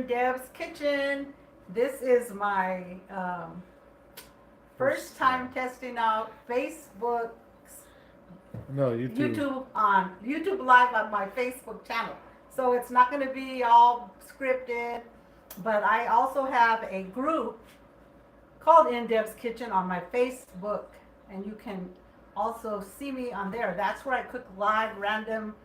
in Deb's kitchen. This is my first time testing out Facebook, No, YouTube. YouTube Live on my Facebook channel. So it's not going to be all scripted, but I also have a group called In Deb's Kitchen on my Facebook, and you can also see me on there. That's where I cook live, random,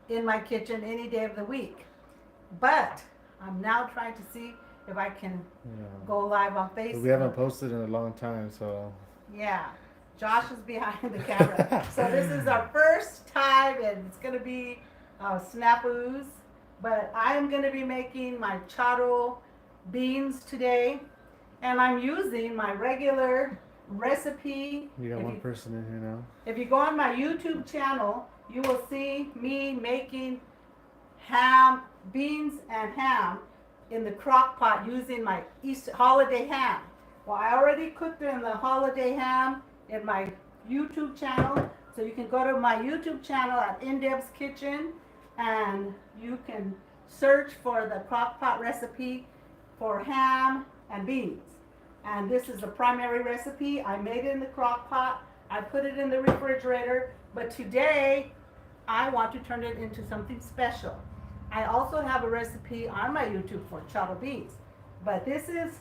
in my kitchen any day of the week. But I'm now trying to see if I can go live on Facebook. We haven't posted in a long time, so. Yeah, Josh is behind the camera. So this is our first time, and it's going to be snafus. But I am going to be making my Charro Beans today, and I'm using my regular recipe. You got one person in here now. If you go on my YouTube channel, you will see me making ham, beans and ham in the crock pot using my Easter holiday ham. Well, I already cooked in the holiday ham in my YouTube channel, so you can go to my YouTube channel at In Deb's Kitchen, and you can search for the crock pot recipe for ham and beans. And this is the primary recipe. I made it in the crock pot. I put it in the refrigerator, but today I want to turn it into something special. I also have a recipe on my YouTube for Charro Beans, but this is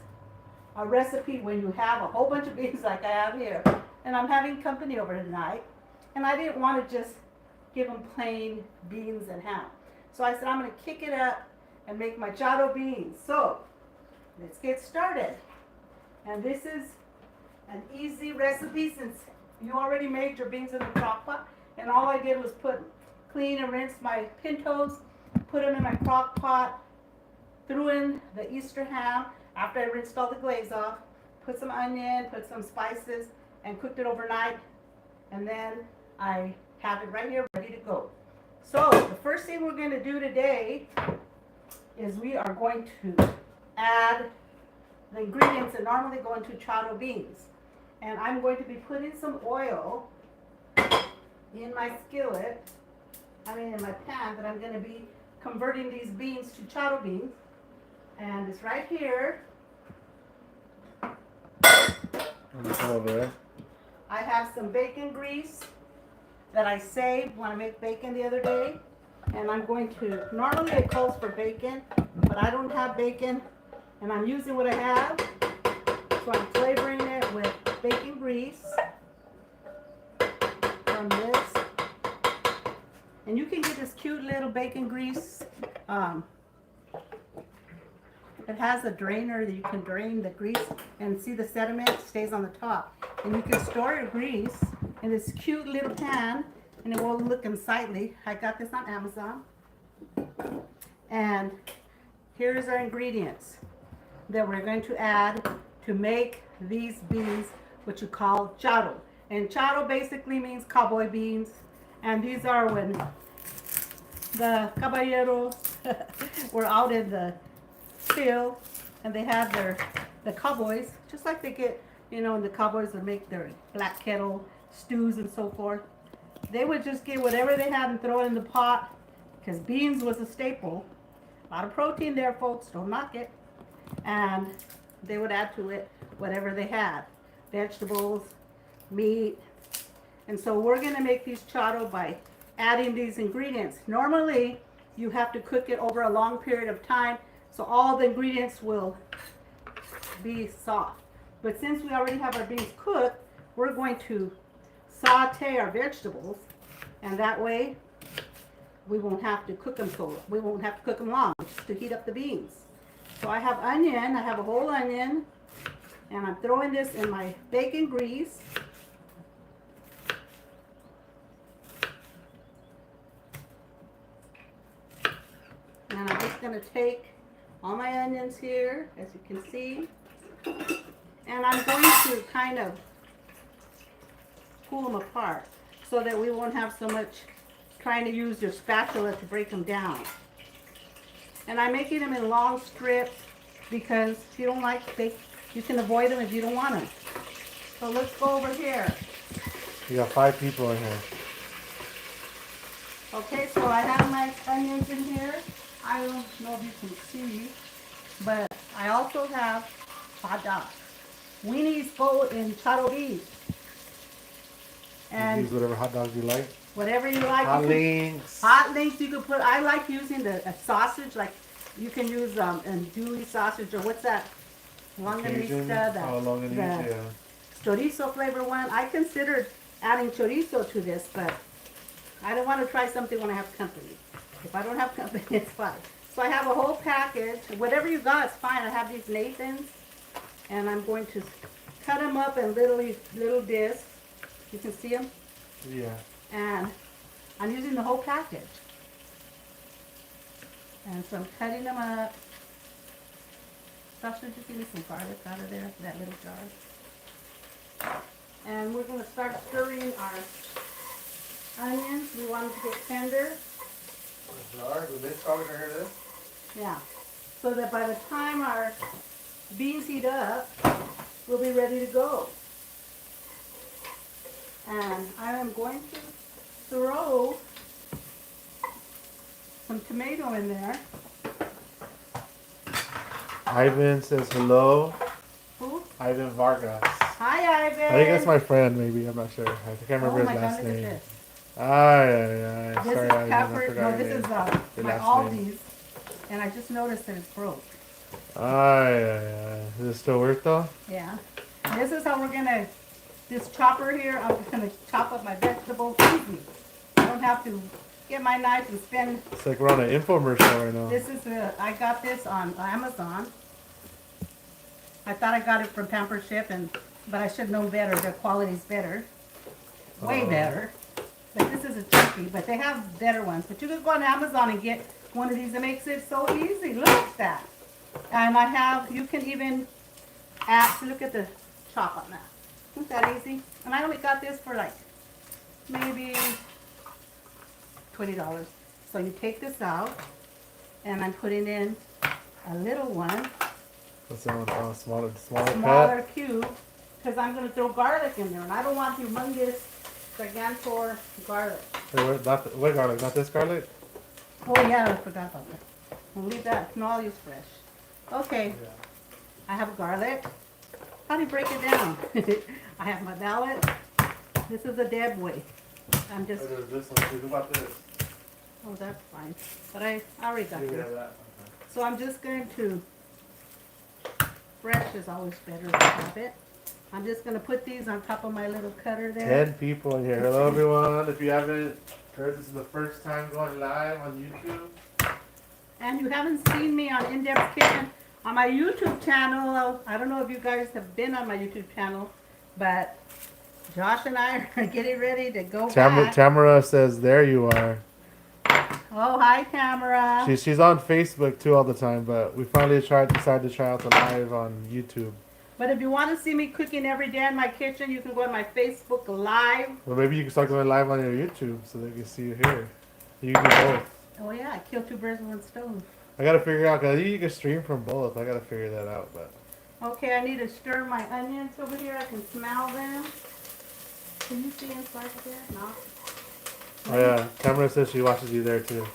a recipe when you have a whole bunch of beans like I have here, and I'm having company over tonight, and I didn't want to just give them plain beans and ham. So I said I'm going to kick it up and make my Charro Beans. So let's get started. And this is an easy recipe since you already made your beans in the crock pot, and all I did was clean and rinse my pintos, put them in my crock pot, threw in the Easter ham after I rinsed all the glaze off, put some onion, put some spices, and cooked it overnight, and then I have it right here ready to go. So the first thing we're going to do today is we are going to add the ingredients that normally go into Charro Beans. And I'm going to be putting some oil in my skillet, in my pan, that I'm going to be converting these beans to Charro Beans. And it's right here. Over. I have some bacon grease that I saved when I made bacon the other day. And I'm going to, normally it calls for bacon, but I don't have bacon, and I'm using what I have. So I'm flavoring it with bacon grease from this. And you can get this cute little bacon grease. It has a drainer that you can drain the grease, and see the sediment stays on the top. And you can store your grease in this cute little pan, and it won't look unsightly. I got this on Amazon. And here's our ingredients that we're going to add to make these beans, what you call charro. And charro basically means cowboy beans. And these are when the caballeros were out in the field, and they had the cowboys, just like they get, the cowboys would make their black kettle stews and so forth. They would just get whatever they had and throw it in the pot, because beans was a staple. A lot of protein there, folks, don't knock it. And they would add to it whatever they had, vegetables, meat. And so we're going to make these charro by adding these ingredients. Normally, you have to cook it over a long period of time, so all the ingredients will be soft. But since we already have our beans cooked, we're going to saute our vegetables, and that way we won't have to cook them long, just to heat up the beans. So I have onion, I have a whole onion, and I'm throwing this in my bacon grease. And I'm just going to take all my onions here, as you can see, and I'm going to kind of pull them apart so that we won't have so much trying to use your spatula to break them down. And I'm making them in long strips because if you don't like steak, you can avoid them if you don't want them. So let's go over here. You got 5 people in here. Okay, so I have my onions in here. I don't know if you can see. But I also have hot dogs. Weenies go in Charro Beans. You And use whatever hot dogs you like. whatever you like. Hot you can- links. Hot links you could put. I like using the sausage. Like you can use andouille sausage or what's that? Cajun. Longanisa. Oh, longanisa, The yeah. chorizo flavor one. I considered adding chorizo to this, but I don't want to try something when I have company. If I don't have company, it's fine. So I have a whole package. Whatever you got, it's fine. I have these Nathans, and I'm going to cut them up in little discs. You can see them. Yeah. And I'm using the whole package. And so I'm cutting them up. Sasha, just give me some garlic out of there, that little jar. And we're going to start stirring our onions. We want them to get tender. Jar, the lid probably gonna hear this. Yeah. So that by the time our beans heat up, we'll be ready to go. And I am going to throw some tomato in there. Ivan says hello. Who? Ivan Vargas. Hi, Ivan. I think that's my friend, maybe. I'm not sure. I can't remember Oh my his God, last look at name. this. Ay. This Sorry, is Ivan. I pepper. forgot No, your this name. is Your my last name. Aldi's, and I just noticed that it's broke. Ay. Does it still work though? Yeah. This is how we're gonna. This chopper here, I'm gonna chop up my vegetables easy. I don't have to get my knife and spend. It's like we're on an infomercial right now. This is I got this on Amazon. I thought I got it from Pamper Ship, but I should know better. Their quality's better, way better. But this is a turkey, but they have better ones. But you can go on Amazon and get one of these. It makes it so easy. Look at that. And you can even look at the chop on that. Isn't that easy? And I only got this for like maybe $20. So you take this out, and I'm putting in a little one, What's that one? Oh, smaller smaller cut. cube, because I'm going to throw garlic in there, and I don't want humongous, gigantor garlic. Wait, what garlic? Not this garlic? Oh yeah, I forgot about that. We'll leave that. No, I'll use fresh. Okay, Yeah. I have garlic. How do you break it down? I have my ballot. This is a dead weight. I'm just, There's this one too. Who about this? oh, that's fine. But I already got Yeah, we this. have that. So I'm just going to, fresh is always better to have it. I'm just going to put these on top of my little cutter there. 10 people in here. Hello, everyone. If you haven't heard, this is the first time going live on YouTube. And you haven't seen me on In-Depth Kitchen on my YouTube channel. I don't know if you guys have been on my YouTube channel, but Josh and I are getting ready to go back. Tamara says, there you are. Oh, hi, Tamara. She's on Facebook too all the time, but we finally decided to try out the live on YouTube. But if you want to see me cooking every day in my kitchen, you can go on my Facebook Live. Well, maybe you can start going live on your YouTube so they can see you here. You can do both. Oh yeah, I killed two birds with one stone. I gotta figure out, cause you can stream from both. I gotta figure that out, but. Okay, I need to stir my onions over here. I can smell them. Can you see inside of there? No. Oh yeah, Tamara says she watches you there too.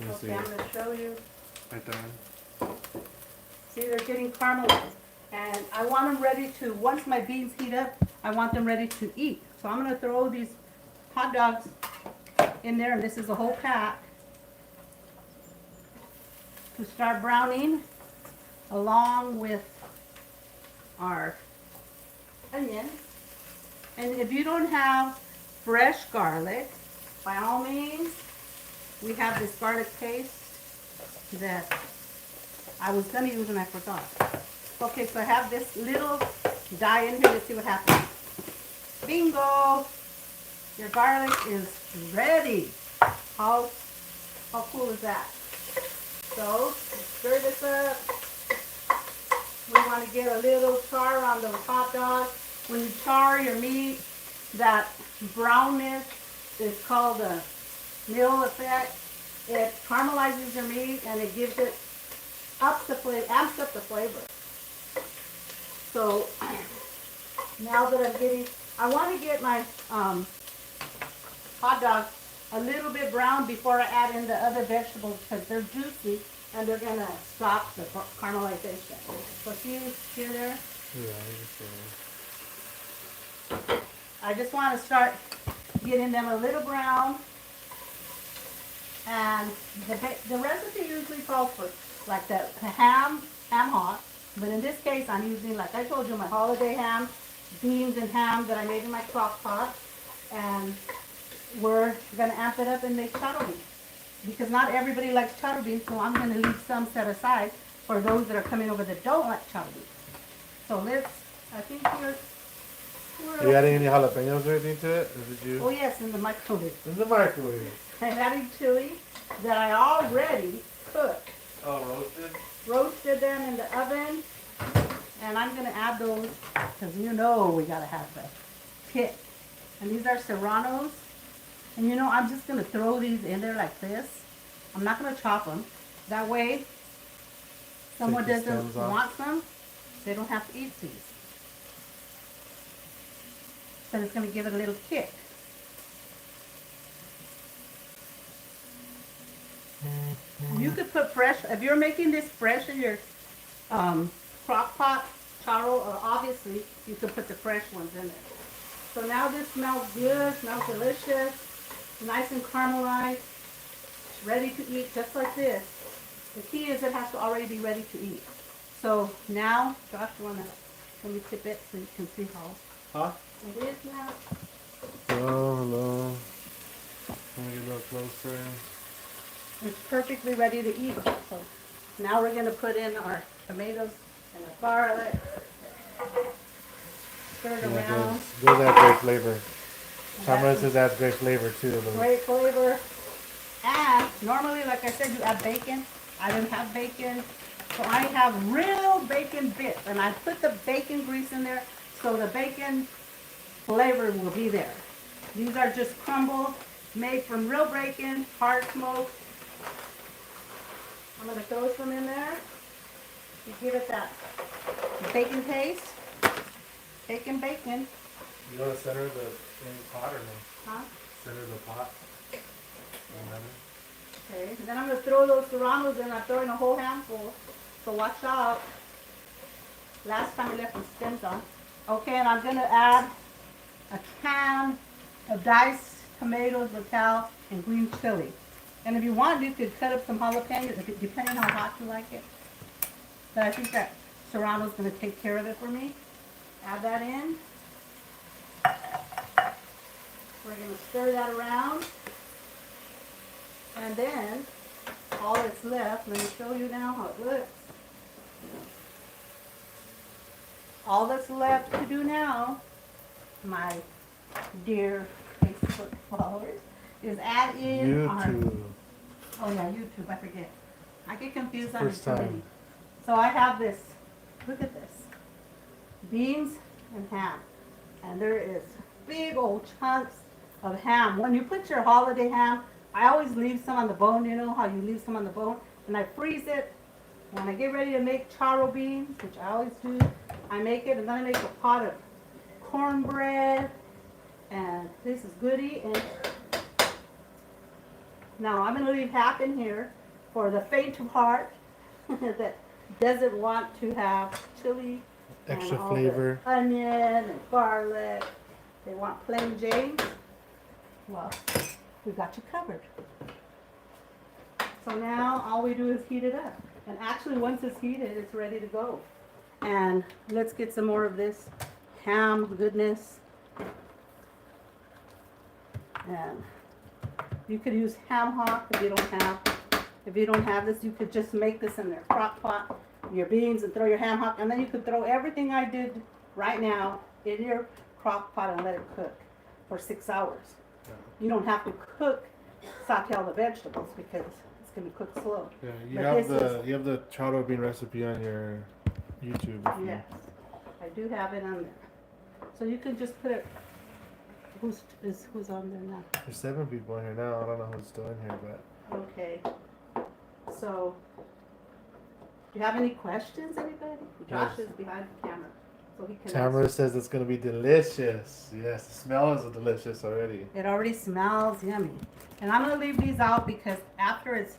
Let me Okay, see. I'm going to show you. Right there. See, they're getting caramelized. And I want them ready to, once my beans heat up, I want them ready to eat. So I'm going to throw these hot dogs in there, and this is a whole pack, to start browning along with our onions. And if you don't have fresh garlic, by all means, we have this garlic paste that I was going to use and I forgot. Okay, so I have this little dye in here. Let's see what happens. Bingo! Your garlic is ready. How cool is that? So, stir this up. We want to get a little char on the hot dog. When you char your meat, that brownness is called the mill effect. It caramelizes your meat and it gives it amps up the flavor. So now that I want to get my hot dogs a little bit brown before I add in the other vegetables because they're juicy and they're gonna stop the caramelization. So see there? Yeah, I just want to start getting them a little brown. And the recipe usually calls for like the ham hock. But in this case, I'm using, like I told you, my holiday ham, beans and ham that I made in my crock pot. And we're going to amp it up and make charro beans. Because not everybody likes charro beans, so I'm going to leave some set aside for those that are coming over that don't like charro beans. So I think Are you adding any jalapenos or anything to it? Or did you? Oh yes, in the microwave. In the microwave. I'm adding chili that I already cooked. Oh, roasted? Roasted them in the oven. And I'm going to add those because you know we got to have the kick. And these are serranos. And you know, I'm just going to throw these in there like this. I'm not going to chop them. That way, someone doesn't want them, they don't have to eat these. But it's going to give it a little kick. You could put fresh, if you're making this fresh in your crock pot, charro, or obviously you could put the fresh ones in there. So now this smells good, smells delicious, nice and caramelized, ready to eat just like this. The key is it has to already be ready to eat. So now, Josh, you want to, let me tip it so you can see how it is now. Hello. Let me get a little closer. It's perfectly ready to eat. So now we're going to put in our tomatoes and our garlic. Stir it around. Those add great flavor. Tamara says adds great flavor too. Great flavor. And normally, like I said, you add bacon. I didn't have bacon. So I have real bacon bits. And I put the bacon grease in there so the bacon flavor will be there. These are just crumbled, made from real bacon, hard smoked. I'm going to throw some in there to give it that bacon taste. Bacon. You want to center the pot or no? Huh? Center the pot. Okay, then I'm going to throw those serranos in. I'm throwing a whole handful, so watch out. Last time we left some stems on. Okay, and I'm going to add a can of diced tomatoes, locale, and green chili. And if you want, you could cut up some jalapenos, depending on how hot you like it. But I think that serrano's going to take care of it for me. Add that in. We're going to stir that around. And then, all that's left, let me show you now how it looks. All that's left to do now, my dear Facebook followers, is add in YouTube. Oh yeah, YouTube, I forget. I get confused on First time. So I have this, look at this. Beans and ham. And there is big old chunks of ham. When you put your holiday ham, I always leave some on the bone. You know how you leave some on the bone? And I freeze it. When I get ready to make charro beans, which I always do, I make it and then I make a pot of cornbread. And this is goody. And now I'm going to leave half in here for the faint of heart that doesn't want to have chili, Extra and all flavor. the onion and garlic. They want plain Jane. Well, we got you covered. So now all we do is heat it up. And actually once it's heated, it's ready to go. And let's get some more of this ham goodness. And you could use ham hock if you don't have this. You could just make this in their crock pot, your beans, and throw your ham hock, and then you could throw everything I did right now in your crock pot and let it cook for 6 hours. You don't have to saute all the vegetables because it's going to cook slow. Yeah, you have the charro bean recipe on your YouTube. Yes, I do have it on there. So you can just put it. Who's on there now? There's 7 people in here now. I don't know who's still in here, but. Okay. So, do you have any questions, anybody? Josh is behind the camera, so he can. Tamara says it's gonna be delicious. Yes, the smell is delicious already. It already smells yummy. And I'm gonna leave these out because after it's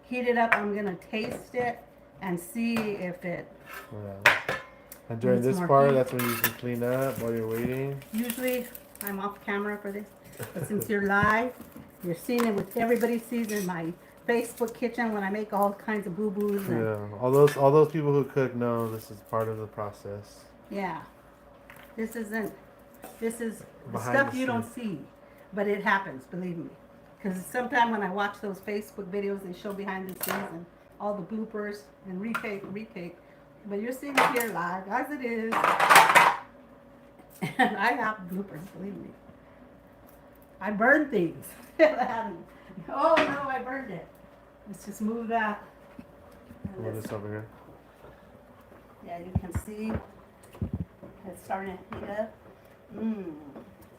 heat it up. I'm gonna taste it and see if it. Yeah. And during It's this more part, heat. that's when you can clean up while you're waiting. Usually, I'm off camera for this, but since you're live, you're seeing it with everybody sees in my Facebook kitchen when I make all kinds of boo boos. Yeah, all those people who cook know this is part of the process. Yeah. This isn't. This is the Behind stuff the you don't scenes. see, but it happens. Believe me. Because sometimes when I watch those Facebook videos, they show behind the scenes and all the bloopers and retake. But you're seeing it here live as it is. And I have bloopers, believe me. I burn things. Oh no, I burned it. Let's just move that. And Move let's- this over here. Yeah, you can see it's starting to heat up.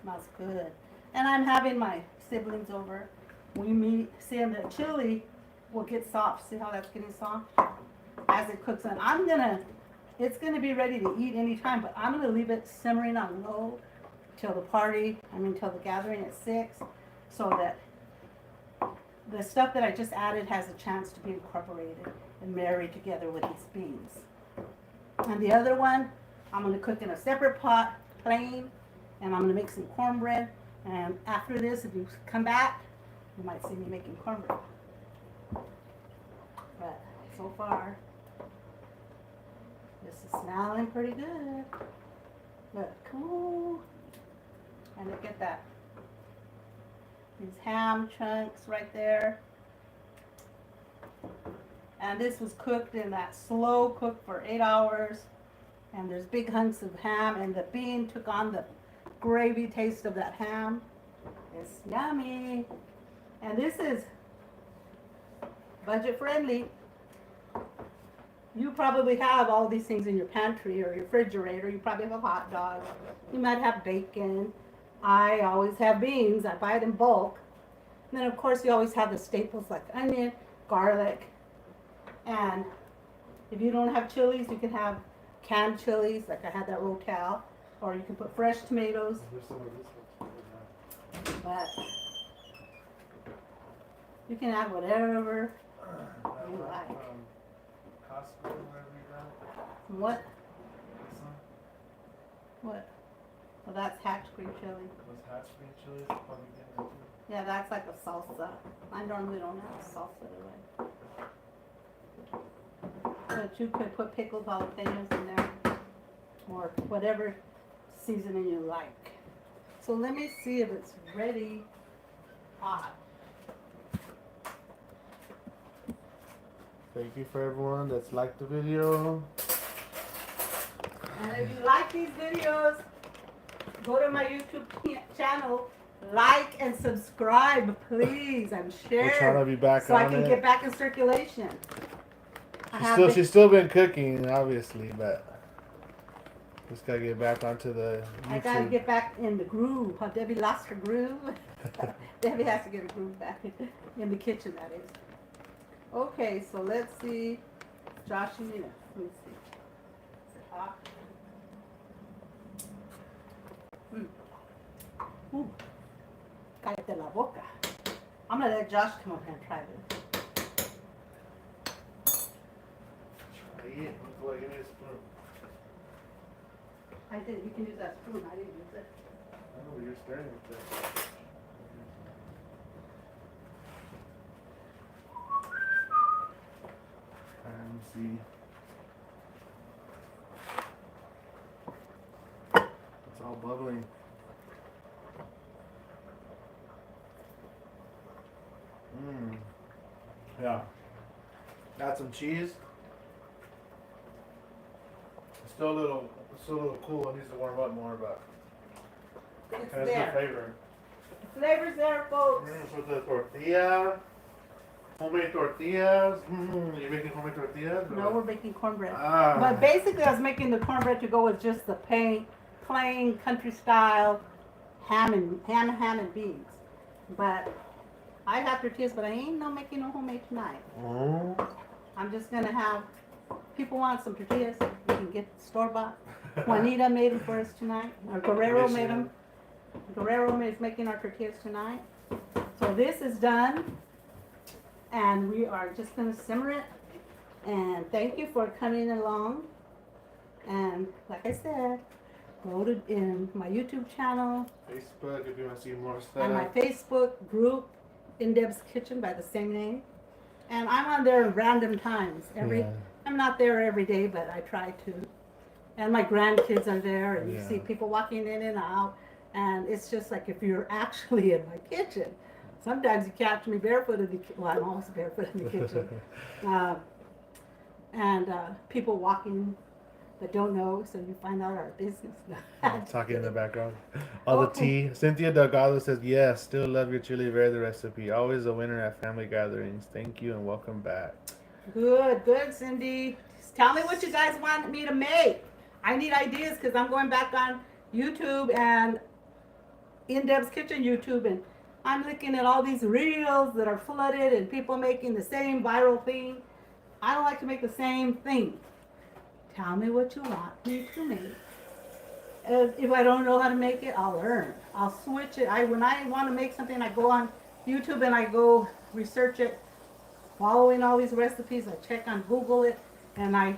Smells good. And I'm having my siblings over. We meet, see, and the chili will get soft. See how that's getting soft as it cooks. And it's gonna be ready to eat anytime, but I'm gonna leave it simmering on low till the gathering at 6, so that the stuff that I just added has a chance to be incorporated and married together with these beans. And the other one, I'm gonna cook in a separate pot, plain, and I'm gonna make some cornbread. And after this, if you come back, you might see me making cornbread. But so far, this is smelling pretty good. Look, cool. And look at that. These ham chunks right there. And this was cooked in that slow cook for 8 hours. And there's big hunks of ham, and the bean took on the gravy taste of that ham. It's yummy. And this is budget friendly. You probably have all these things in your pantry or your refrigerator. You probably have a hot dog. You might have bacon. I always have beans. I buy it in bulk. And then of course you always have the staples like onion, garlic, and if you don't have chilies, you can have canned chilies, like I had that Rotel, or you can put fresh tomatoes. But you can add whatever you like. Costco, wherever you got. What? This one? What? Well, that's hatch green chili. Those hatch green chilies, probably getting that too. Yeah, that's like a salsa. I normally don't have a salsa anyway. But you could put pickled jalapenos in there, or whatever seasoning you like. So let me see if it's ready hot. Thank you for everyone that's liked the video. And if you like these videos, go to my YouTube channel, like and subscribe, please, and share. We're trying to be back so on I can it. get back in circulation. She's still been cooking, obviously, but just gotta get back onto the YouTube. I gotta get back in the groove. How Debbie lost her groove. Debbie has to get her groove back in the kitchen, that is. Okay, so let's see. Josh, you need it. Let me see. Is it hot? Ooh. Cállate la boca. I'm gonna let Josh come up here and try this. Try it. Look, give me a spoon. I did. You can use that spoon. I didn't use it. I know you're staring with it. And see. It's all bubbling. Yeah. Got some cheese. It's still a little cool. It needs to warm up more, but It's it has good there. flavor. The flavor's there, folks. With the tortilla, homemade tortillas. You making homemade tortillas? No, we're making cornbread. Ah. But basically, I was making the cornbread to go with just the plain country style ham and beans. But I have tortillas, but I ain't making no homemade tonight. Oh. I'm just gonna have people want some tortillas. You can get store bought. Juanita made them for us tonight. Or Guerrero made them. Guerrero is making our tortillas tonight. So this is done. And we are just gonna simmer it. And thank you for coming along. And like I said, go to in my YouTube channel Facebook if you want to see more and my stuff. Facebook group, In Deb's Kitchen by the same name. And I'm on there at random times. I'm not there every day, but I try to. And my grandkids are there, and you see people walking in and out. And it's just like if you're actually in my kitchen. Sometimes you catch me barefoot in the kitchen. Well, I'm always barefoot in the kitchen. People walking that don't know, so you find out our business. Talking in the background. All the tea. Cynthia Delgado says, yes, still love your chili verde recipe. Always a winner at family gatherings. Thank you and welcome back. Good, Cindy. Just tell me what you guys want me to make. I need ideas because I'm going back on YouTube and In Deb's Kitchen YouTube, and I'm looking at all these reels that are flooded and people making the same viral thing. I don't like to make the same thing. Tell me what you want me to make. If I don't know how to make it, I'll learn. I'll switch it. When I want to make something, I go on YouTube and I go research it, following all these recipes. I check on Google it, and I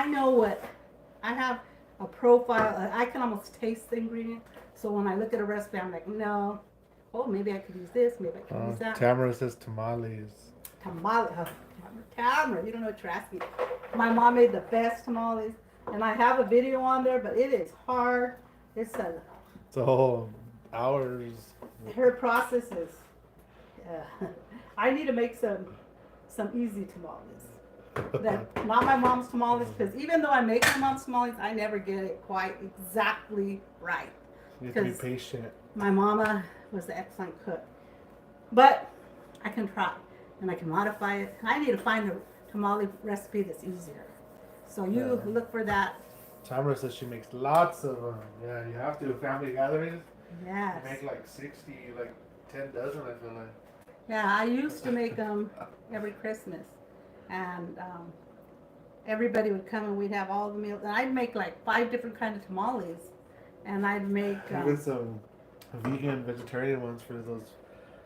know what. I have a profile. I can almost taste the ingredient. So when I look at a recipe, I'm like, no. Oh, maybe I could use this. Maybe I could use that. Tamara says tamales. Tamara, you don't know what you're asking. My mom made the best tamales, and I have a video on there, but it is hard. It's a whole hours. Her process is. I need to make some easy tamales. Not my mom's tamales, because even though I make my mom's tamales, I never get it quite exactly right. You have to be patient. My mama was an excellent cook, but I can try and I can modify it. I need to find a tamale recipe that's easier. So you look for that. Tamara says she makes lots of them. Yeah, you have to. Family gatherings. Yes. You make like 60, like 10 dozen, I feel like. Yeah, I used to make them every Christmas. And everybody would come and we'd have all the meals. And I'd make like 5 different kinds of tamales. And I'd make... even some vegan, vegetarian ones for those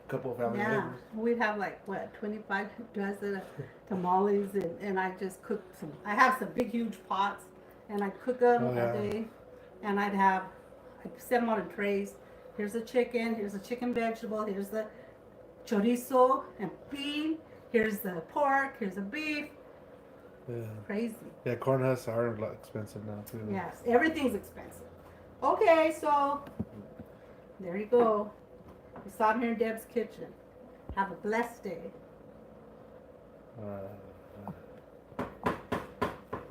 couple of family members. We'd have like, 25 dozen of tamales. And I just cooked some... I have some big, huge pots. And I'd cook them a day. And I'd set them out in trays. Here's the chicken. Here's the chicken vegetable. Here's the chorizo and bean. Here's the pork. Here's the beef. Yeah. Crazy. Yeah, corn husks are a lot expensive now too. Yes, everything's expensive. Okay, so there you go. We saw him here in Deb's kitchen. Have a blessed day.